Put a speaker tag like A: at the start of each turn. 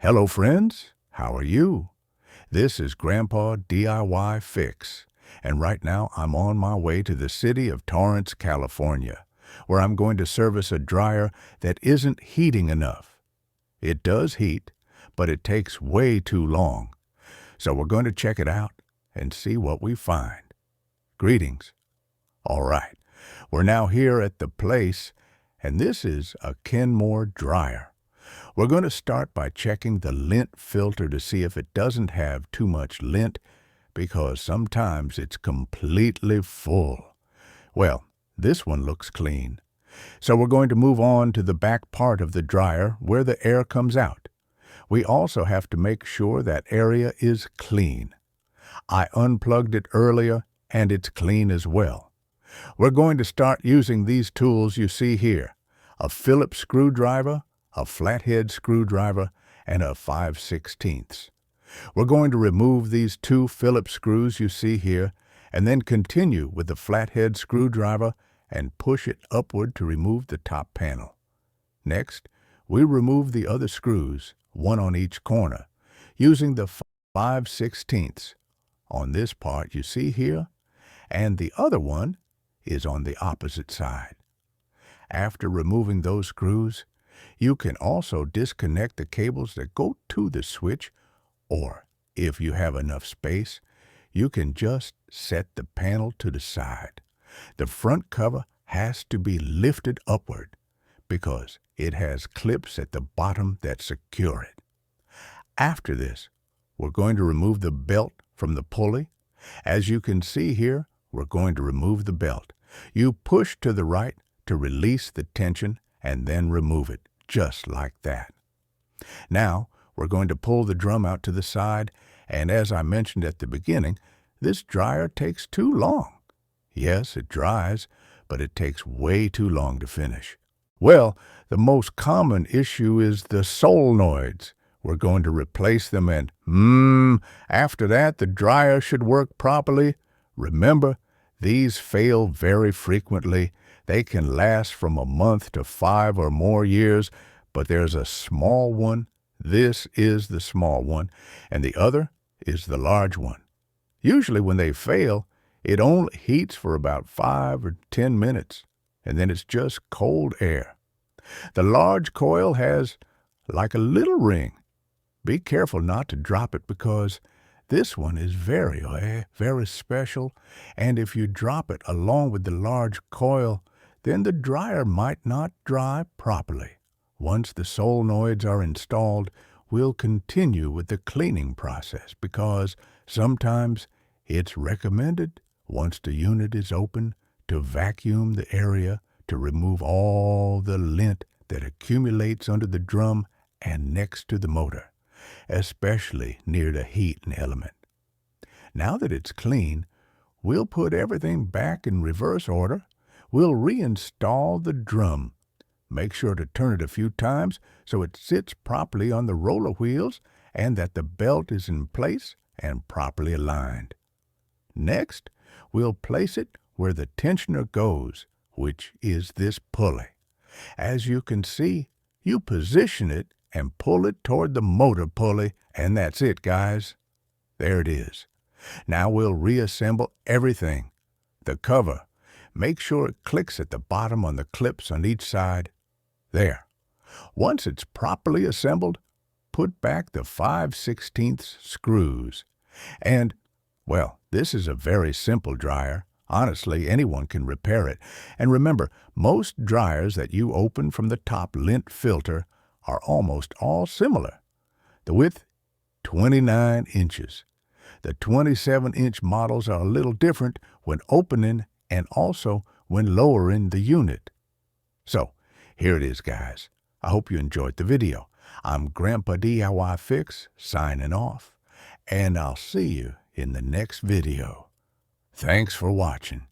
A: Hello friends, how are you? This is Grandpa DIY Fix, and right now I'm on my way to the city of Torrance, California, where I'm going to service a dryer that isn't heating enough. It does heat, but it takes way too long. So we're going to check it out and see what we find. Greetings. All right, we're now here at the place, and this is a Kenmore dryer. We're going to start by checking the lint filter to see if it doesn't have too much lint, because sometimes it's completely full. Well, this one looks clean. So we're going to move on to the back part of the dryer where the air comes out. We also have to make sure that area is clean. I unplugged it earlier and it's clean as well. We're going to start using these tools you see here: a Phillips screwdriver, a flathead screwdriver, and a 5/16. We're going to remove these two Phillips screws you see here, and then continue with the flathead screwdriver and push it upward to remove the top panel. Next, we remove the other screws, one on each corner, using the 5/16 on this part you see here, and the other one is on the opposite side. After removing those screws, you can also disconnect the cables that go to the switch, or if you have enough space, you can just set the panel to the side. The front cover has to be lifted upward because it has clips at the bottom that secure it. After this, we're going to remove the belt from the pulley. As you can see here, we're going to remove the belt. You push to the right to release the tension and then remove it, just like that. Now, we're going to pull the drum out to the side, and as I mentioned at the beginning, this dryer takes too long. Yes, it dries, but it takes way too long to finish. Well, the most common issue is the solenoids. We're going to replace them, and after that, the dryer should work properly. Remember, these fail very frequently. They can last from a month to 5 or more years, but there's a small one. This is the small one, and the other is the large one. Usually when they fail, it only heats for about 5 or 10 minutes, and then it's just cold air. The large coil has like a little ring. Be careful not to drop it because this one is very special, and if you drop it along with the large coil, then the dryer might not dry properly. Once the solenoids are installed, we'll continue with the cleaning process because sometimes it's recommended, once the unit is open, to vacuum the area to remove all the lint that accumulates under the drum and next to the motor, especially near the heating element. Now that it's clean, we'll put everything back in reverse order. We'll reinstall the drum. Make sure to turn it a few times so it sits properly on the roller wheels and that the belt is in place and properly aligned. Next, we'll place it where the tensioner goes, which is this pulley. As you can see, you position it and pull it toward the motor pulley, and that's it, guys. There it is. Now we'll reassemble everything. The cover. Make sure it clicks at the bottom on the clips on each side. There. Once it's properly assembled, put back the 5/16 screws. And, well, this is a very simple dryer. Honestly, anyone can repair it. And remember, most dryers that you open from the top lint filter are almost all similar. The width, 29 inches. The 27-inch models are a little different when opening and also when lowering the unit. So, here it is, guys. I hope you enjoyed the video. I'm Grandpa DIY Fix, signing off, and I'll see you in the next video. Thanks for watching.